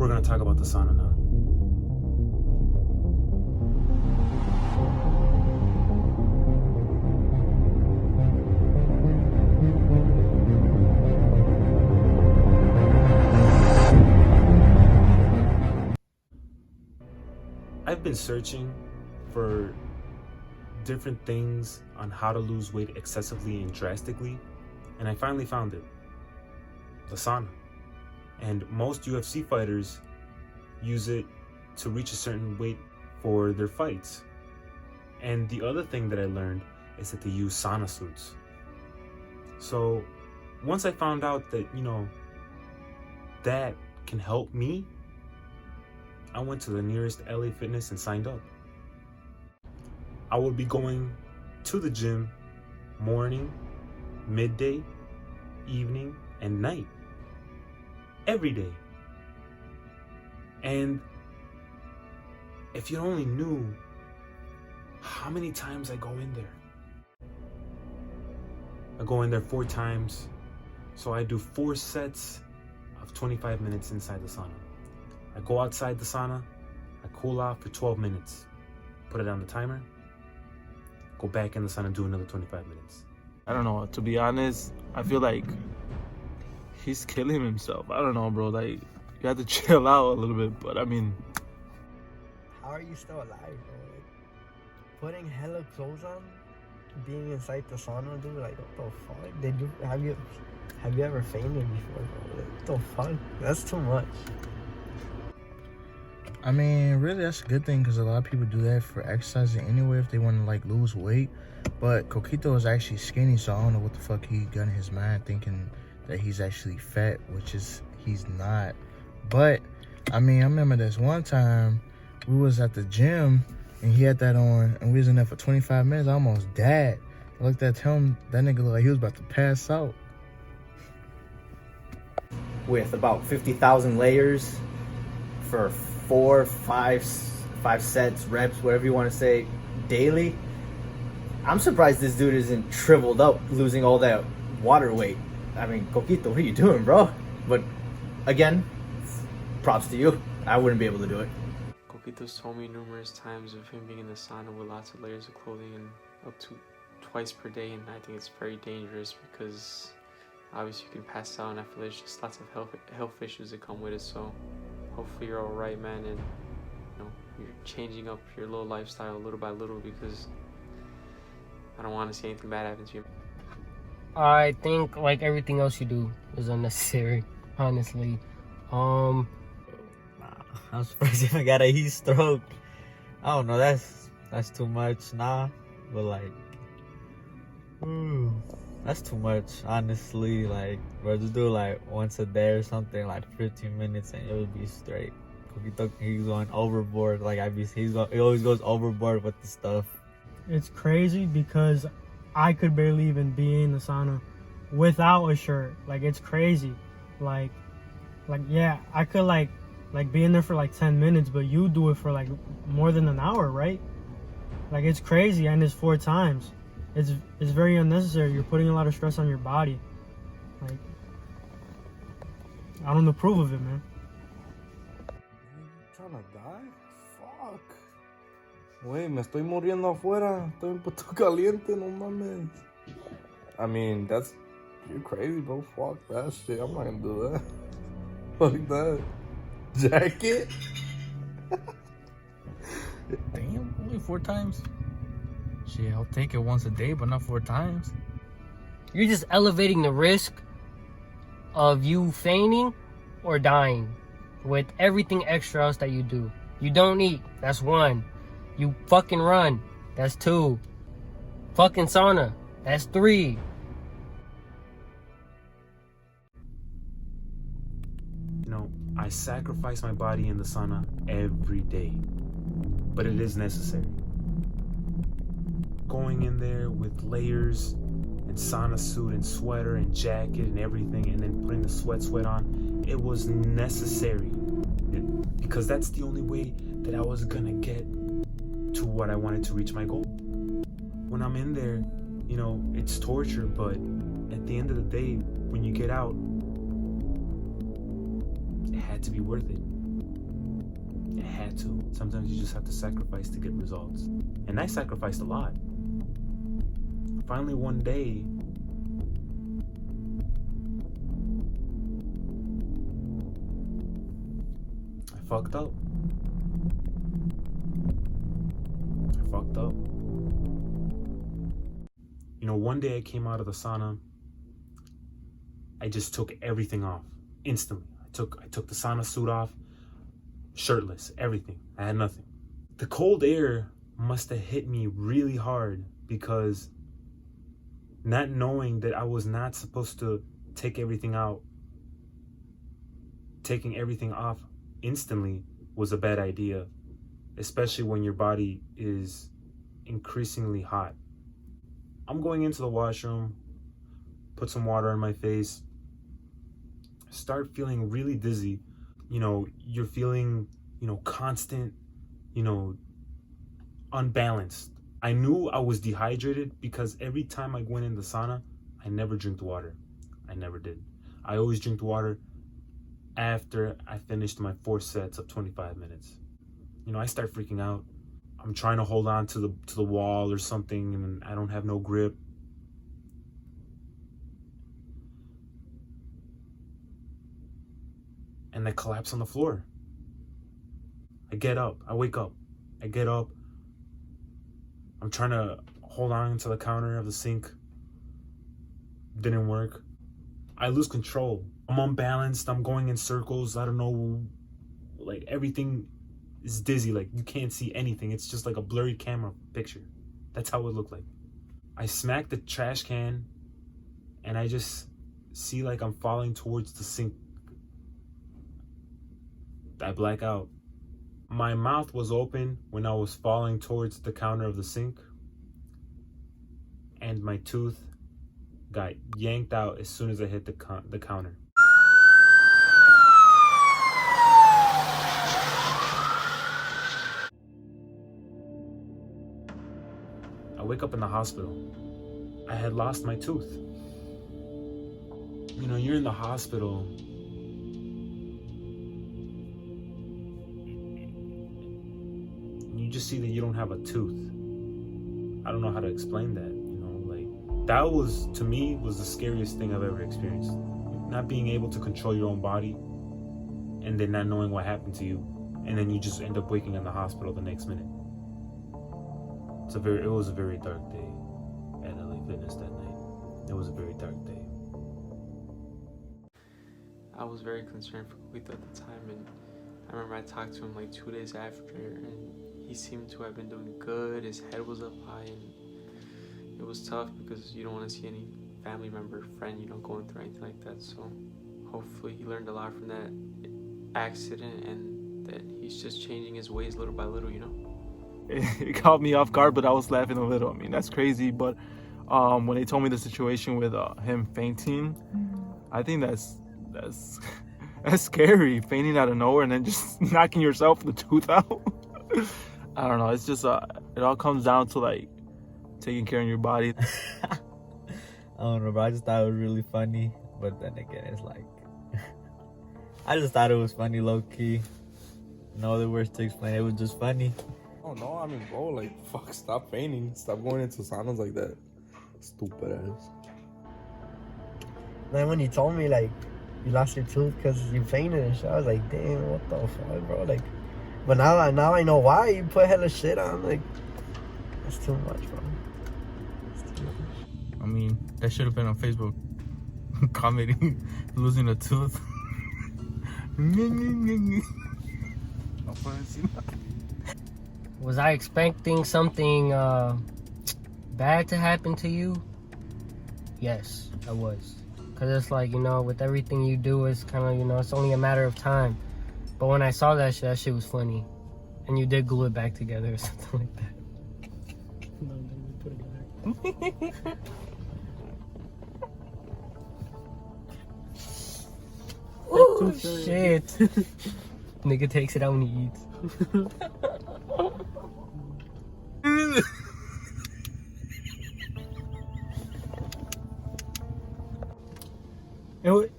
We're gonna talk about the sauna now. I've been searching for different things on how to lose weight excessively and drastically, and I finally found it. The sauna. And most UFC fighters use it to reach a certain weight for their fights. And the other thing that I learned is that they use sauna suits. So once I found out that, that can help me, I went to the nearest LA Fitness and signed up. I will be going to the gym morning, midday, evening, and night. Every day. And if you only knew how many times I go in there. I go in there 4 times. So I do 4 sets of 25 minutes inside the sauna. I go outside the sauna, I cool off for 12 minutes, put it on the timer, go back in the sauna, do another 25 minutes. I don't know, to be honest, I feel like he's killing himself. I don't know, bro, like, you have to chill out a little bit, but I mean... How are you still alive, bro? Like, putting hella clothes on, being inside the sauna, dude, like, what the fuck? Have you ever fainted before, bro? Like, what the fuck? That's too much. I mean, really, that's a good thing because a lot of people do that for exercising anyway if they want to, like, lose weight. But Coquito is actually skinny, so I don't know what the fuck he got in his mind thinking that he's actually fat, which is, he's not. But, I mean, I remember this one time we was at the gym and he had that on and we was in there for 25 minutes. I almost died. I looked at him, that nigga looked like he was about to pass out. With about 50,000 layers for 4, 5 sets, reps, whatever you want to say, daily. I'm surprised this dude isn't shriveled up, losing all that water weight. I mean, Coquito, what are you doing, bro? But again, props to you. I wouldn't be able to do it. Coquito's told me numerous times of him being in the sauna with lots of layers of clothing and up to twice per day, and I think it's very dangerous because obviously you can pass out, and I feel there's just lots of health issues that come with it. So hopefully you're all right, man, and you're changing up your little lifestyle little by little because I don't want to see anything bad happen to you. I think like everything else you do is unnecessary, honestly. I'm surprised if I got a heat stroke. I don't know, that's too much, nah. But like, that's too much, honestly. Like, bro, just do it like once a day or something, like 15 minutes, and it would be straight. He's going overboard. Like he always goes overboard with the stuff. It's crazy because I could barely even be in the sauna without a shirt. Like, it's crazy. Like yeah, I could like be in there for like 10 minutes, but you do it for like more than an hour, right? Like, it's crazy, and it's 4 times. It's very unnecessary. You're putting a lot of stress on your body. Like, I don't approve of it, man. ¿Trying to die? Fuck. Güey, me estoy muriendo afuera. Estoy un puto caliente, no mames. I mean, you're crazy, bro. Fuck that shit. I'm not gonna do that. Fuck that. Jacket? Damn, only 4 times? Shit, I'll take it once a day, but not 4 times. You're just elevating the risk of you fainting or dying with everything extra else that you do. You don't eat, that's 1. You fucking run, that's 2. Fucking sauna, that's 3. I sacrifice my body in the sauna every day, but it is necessary. Going in there with layers and sauna suit and sweater and jacket and everything, and then putting the sweat on, it was necessary because that's the only way that I was gonna get to what I wanted to reach my goal. When I'm in there, it's torture, but at the end of the day, when you get out, it had to be worth it. It had to. Sometimes you just have to sacrifice to get results. And I sacrificed a lot. Finally, one day, I fucked up. You know, one day I came out of the sauna. I just took everything off instantly. I took the sauna suit off, shirtless, everything. I had nothing. The cold air must have hit me really hard, because not knowing that I was not supposed to take everything out, taking everything off instantly was a bad idea, especially when your body is increasingly hot. I'm going into the washroom, put some water on my face, start feeling really dizzy. You know, you're feeling, constant, unbalanced. I knew I was dehydrated because every time I went in the sauna, I never drink the water. I never did. I always drink the water after I finished my 4 sets of 25 minutes. I start freaking out. I'm trying to hold on to the wall or something, and I don't have no grip. And I collapse on the floor. I get up. I wake up. I get up. I'm trying to hold on to the counter of the sink. Didn't work. I lose control. I'm unbalanced. I'm going in circles. I don't know. Like, everything is dizzy. Like, you can't see anything. It's just like a blurry camera picture. That's how it looked like. I smack the trash can, and I just see like I'm falling towards the sink. I black out. My mouth was open when I was falling towards the counter of the sink, and my tooth got yanked out as soon as I hit the counter. I wake up in the hospital. I had lost my tooth. You're in the hospital. You just see that you don't have a tooth. I don't know how to explain that. That was, to me, was the scariest thing I've ever experienced. Not being able to control your own body, and then not knowing what happened to you, and then you just end up waking in the hospital the next minute. It was a very dark day at LA Fitness that night. It was a very dark day. I was very concerned for Coquito at the time, and I remember I talked to him like 2 days after, and he seemed to have been doing good. His head was up high, and it was tough because you don't want to see any family member, friend, going through anything like that. So hopefully he learned a lot from that accident, and that he's just changing his ways little by little, It caught me off guard, but I was laughing a little. I mean, that's crazy. But when they told me the situation with him fainting, I think that's scary. Fainting out of nowhere and then just knocking yourself the tooth out. I don't know. It's just it all comes down to like taking care of your body. I don't know, bro. I just thought it was really funny, but then again, it's like I just thought it was funny, low key. No other words to explain. It was just funny. Oh no, I mean, bro, like, fuck, stop fainting. Stop going into saunas like that. Stupid ass. Then when he told me, like, you lost your tooth because you fainted and shit, I was like, damn, what the fuck, bro? Like, but now I know why. You put hella shit on. Like, that's too much, bro. That's too much. I mean, that should have been on Facebook. Commenting, losing a tooth. Was I expecting something bad to happen to you? Yes, I was. Because it's like, with everything you do, it's kind of, it's only a matter of time. But when I saw that shit was funny. And you did glue it back together or something like that. No, then we put it back. Oh, shit. Nigga takes it out when he eats.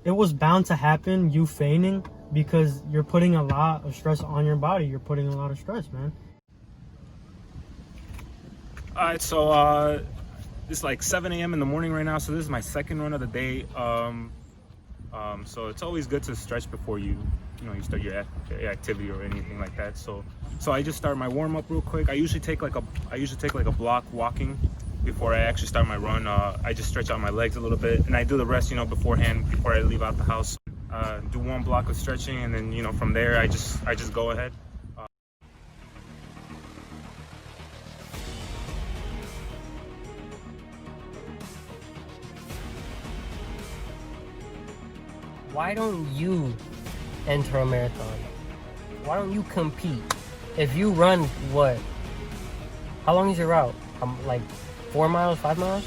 It was bound to happen, you fainting, because you're putting a lot of stress on your body. You're putting a lot of stress, man. All right, so it's like 7 a.m. in the morning right now, so this is my second run of the day. So it's always good to stretch before you start your activity or anything like that. So I just start my warm up real quick. I usually take like a block walking before I actually start my run. I just stretch out my legs a little bit, and I do the rest, beforehand before I leave out the house. Do one block of stretching, and then from there I just go ahead. Why don't you enter a marathon? Why don't you compete? If you run what? How long is your route? Like 4 miles, 5 miles?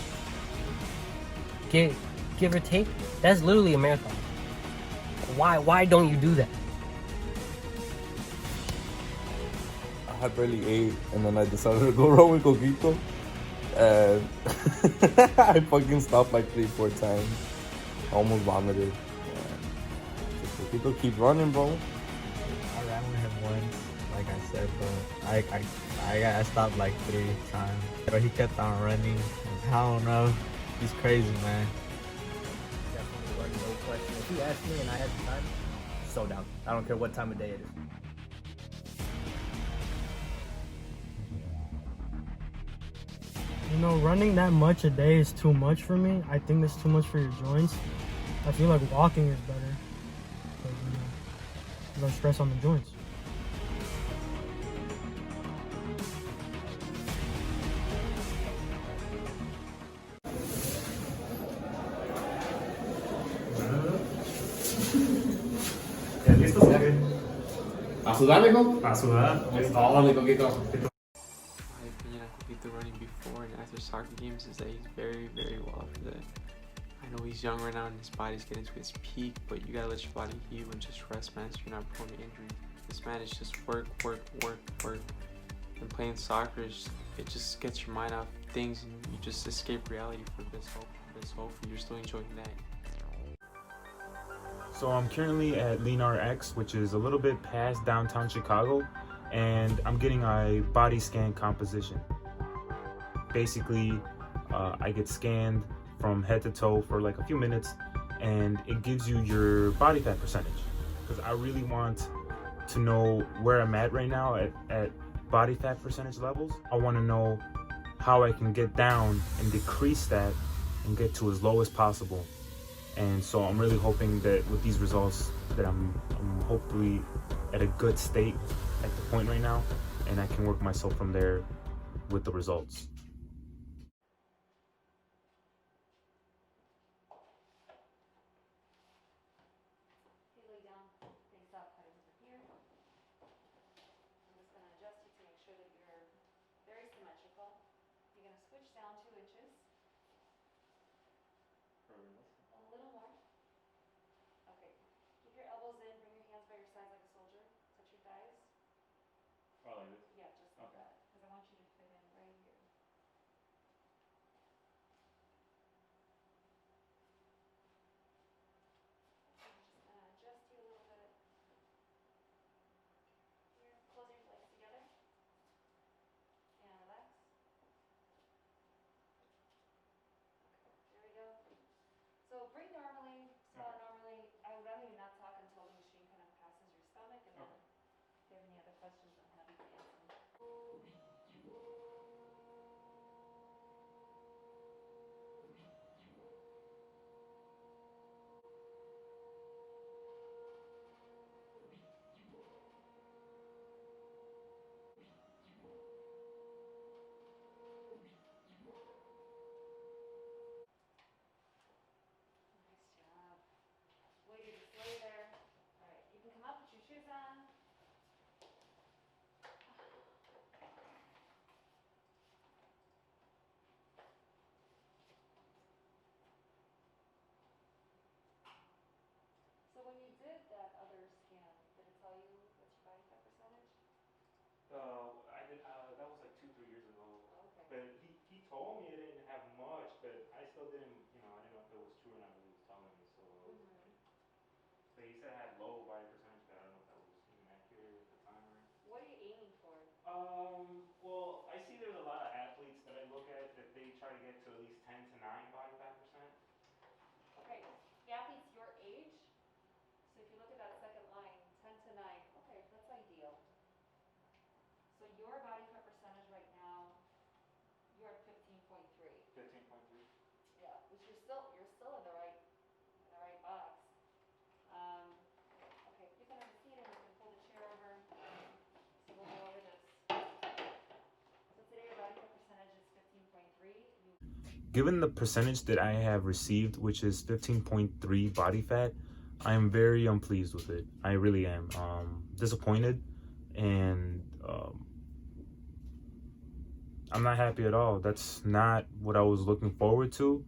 Give or take? That's literally a marathon. Why don't you do that? I had barely ate, and then I decided to go run with Coquito, and I fucking stopped like 3-4 times. Almost vomited. People keep running, bro. I ran with him once, like I said, but I stopped like 3 times. But he kept on running. I don't know. He's crazy, man. Definitely run, no question. If you ask me and I had the time, so down. I don't care what time of day it is. Running that much a day is too much for me. I think that's too much for your joints. I feel like walking is better. Less stress on the joints. A sudar, mijo. A sudar. Es todo, mi Coquito. My opinion on Coquito running before and after soccer games is that he's very, very well after that. I know he's young right now and his body's getting to its peak, but you gotta let your body heal and just rest, man, so you're not prone to injury. This man is just work. And playing soccer, it just gets your mind off things and you just escape reality for this hope, and you're still enjoying that. So I'm currently at Lenar X, which is a little bit past downtown Chicago, and I'm getting a body scan composition. Basically, I get scanned from head to toe for like a few minutes, and it gives you your body fat percentage. Because I really want to know where I'm at right now at body fat percentage levels. I want to know how I can get down and decrease that and get to as low as possible. And so I'm really hoping that with these results that I'm hopefully at a good state at the point right now, and I can work myself from there with the results. Yeah, just like that. Because I want you to fit in right here. your body fat percentage right now, you're at 15.3. 15.3. Yeah, which you're still in the right box. Okay, you can have a seat and you can pull the chair over. So we'll go over this. So today your body fat percentage is 15.3. Given the percentage that I have received, which is 15.3 body fat, I am very unpleased with it. I really am disappointed, and I'm not happy at all. That's not what I was looking forward to.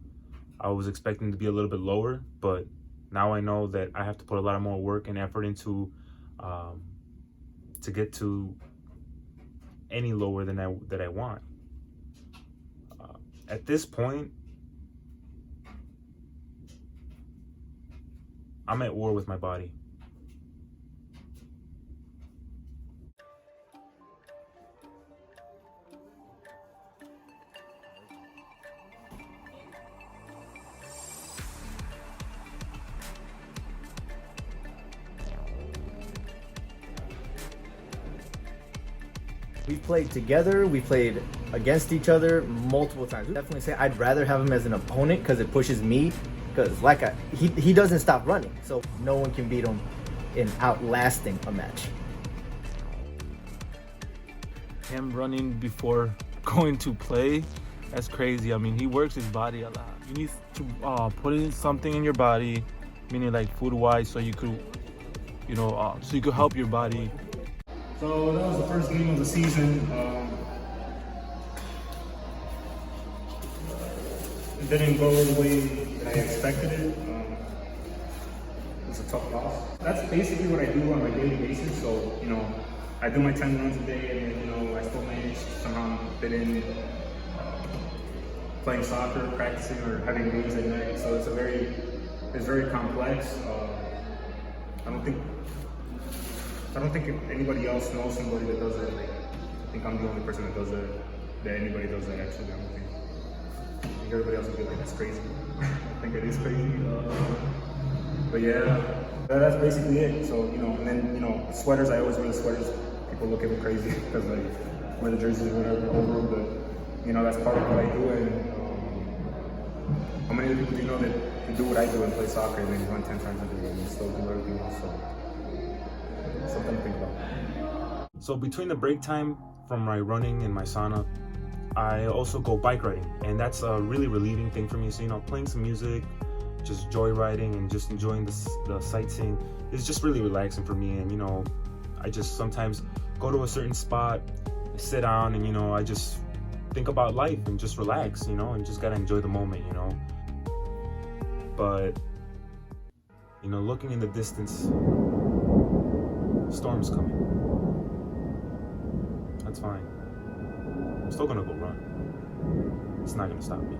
I was expecting to be a little bit lower, but now I know that I have to put a lot more work and effort into to get to any lower than that I want. At this point, I'm at war with my body. We've played together, we played against each other multiple times. I definitely say I'd rather have him as an opponent because it pushes me, because he doesn't stop running, so no one can beat him in outlasting a match. Him running before going to play, that's crazy. I mean, he works his body a lot. You need to put in something in your body, meaning like food-wise, so you could, so you could help your body. So that was the first game of the season. It didn't go the way that I expected it. It was a tough loss. That's basically what I do on my daily basis. So, I do my 10 runs a day, and then, I still manage to somehow fit in playing soccer, practicing, or having games at night. So it's very complex. I don't think if anybody else knows somebody that does it. I think I'm the only person that does it, that anybody does it, actually. I don't think everybody else would be like, that's crazy. I think it is crazy. But yeah, that's basically it. So, and then, sweaters, I always wear the sweaters. People look at me crazy because I wear the jerseys or whatever over, but, that's part of what I do. And how many people do you know that do what I do and play soccer and then run 10 times a day and still do everything else? So, something to think about. So between the break time from my running and my sauna, I also go bike riding, and that's a really relieving thing for me. So, playing some music, just joyriding and just enjoying the sightseeing is just really relaxing for me. And, I just sometimes go to a certain spot, sit down, and, I just think about life and just relax, and just gotta enjoy the moment, But, looking in the distance, storm's coming. That's fine. I'm still gonna go run. It's not gonna stop me.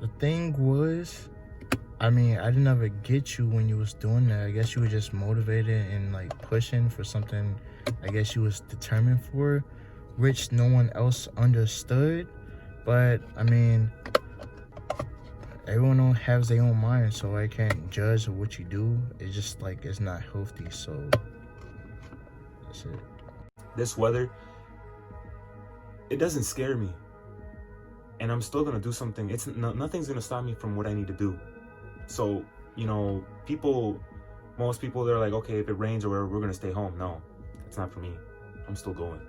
The thing was, I didn't ever get you when you was doing that. I guess you were just motivated and like pushing for something I guess you was determined for, which no one else understood. But everyone has their own mind, so I can't judge what you do. It's just like, it's not healthy, so that's it. This weather, it doesn't scare me. And I'm still gonna do something. Nothing's gonna stop me from what I need to do. So, most people, they're like, okay, if it rains or whatever, we're gonna stay home. No, it's not for me. I'm still going.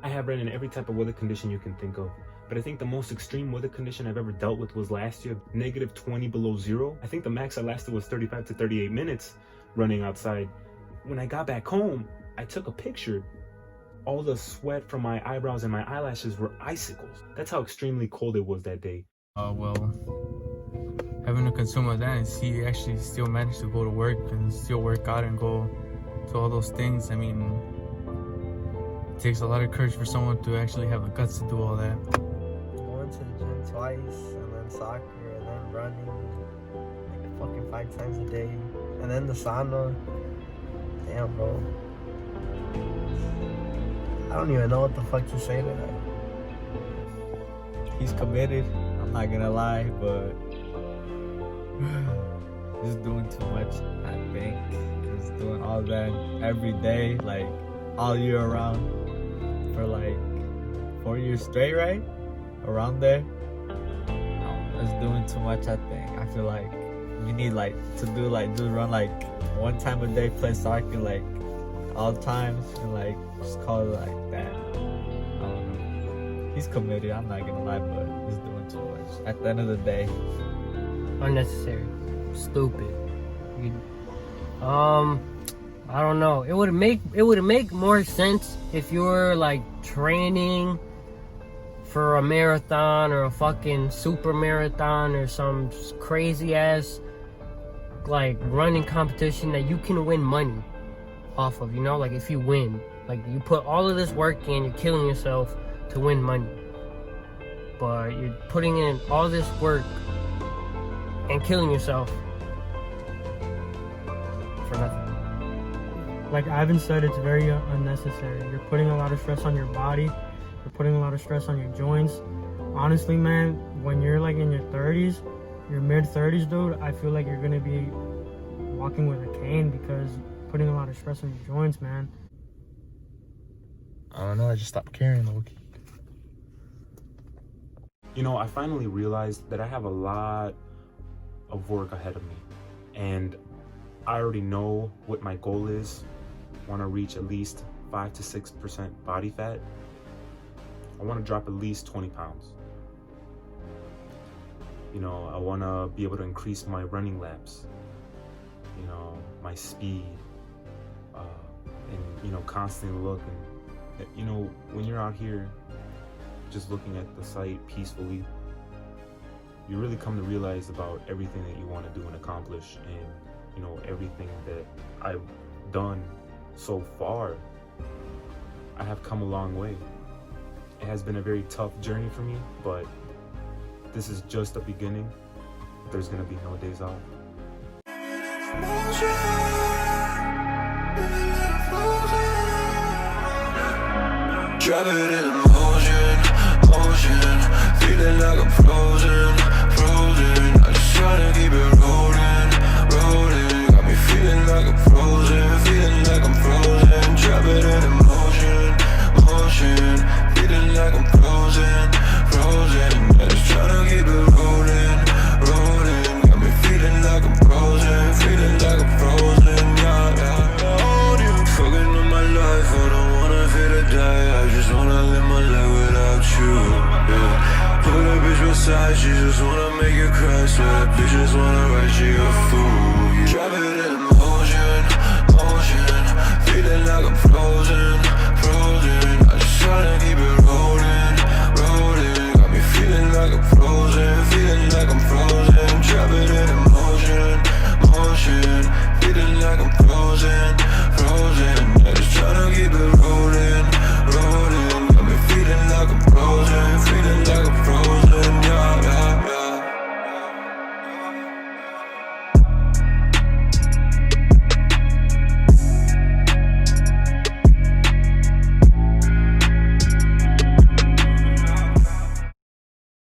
I have ran in every type of weather condition you can think of, but I think the most extreme weather condition I've ever dealt with was last year, -20 below zero. I think the max I lasted was 35 to 38 minutes running outside. When I got back home, I took a picture. All the sweat from my eyebrows and my eyelashes were icicles. That's how extremely cold it was that day. Having to consume all that and see actually still manage to go to work and still work out and go to all those things, it takes a lot of courage for someone to actually have the guts to do all that. Going to the gym twice, and then soccer, and then running, like fucking 5 times a day. And then the sauna. Damn, bro. I don't even know what the fuck to say to that. He's committed. I'm not gonna lie, but he's doing too much, I think. He's doing all that every day, like all year round, for like 4 years straight, right? Around there. It's doing too much, I think. I feel like we need like to do like just run like 1 time a day, play soccer like all times, and like just call it like that. I don't know. He's committed, I'm not gonna lie, but he's doing too much. At the end of the day, Unnecessary. Stupid. I don't know. It would make more sense if you were like training for a marathon or a fucking super marathon or some crazy ass like running competition that you can win money off of, you know? Like if you win, like you put all of this work in, you're killing yourself to win money. But you're putting in all this work and killing yourself for nothing. Like Ivan said, it's very unnecessary. You're putting a lot of stress on your body. You're putting a lot of stress on your joints. Honestly, man, when you're like in your 30s, your mid-30s, dude, I feel like you're gonna be walking with a cane because you're putting a lot of stress on your joints, man. I don't know, I just stopped caring, Loki. You know, I finally realized that I have a lot of work ahead of me. And I already know what my goal is. I want to reach at least 5 to 6% body fat. I want to drop at least 20 pounds. You know, I want to be able to increase my running laps, you know, my speed, and, you know, constantly look. And, you know, when you're out here just looking at the site peacefully, you really come to realize about everything that you want to do and accomplish, and, you know, everything that I've done so far. I have come a long way. It has been a very tough journey for me, but this is just the beginning. There's gonna be no days off. Drop it in motion, motion, feeling like I'm frozen, frozen. I just tryna keep it rolling, rolling. Got me feeling like I'm frozen, feeling like I'm frozen. Drop it in motion, motion, feeling like I'm frozen, frozen. I just tryna keep it rolling, rolling. Got me feeling like I'm frozen, feeling like I'm frozen. Yeah, yeah. Fucking on my life, I don't wanna feel to die. I just wanna live my life without you, yeah. Put a bitch beside, she just wanna make you cry. So that bitch just wanna write you a fool, yeah. Drop it in motion, motion, feeling like I'm floating.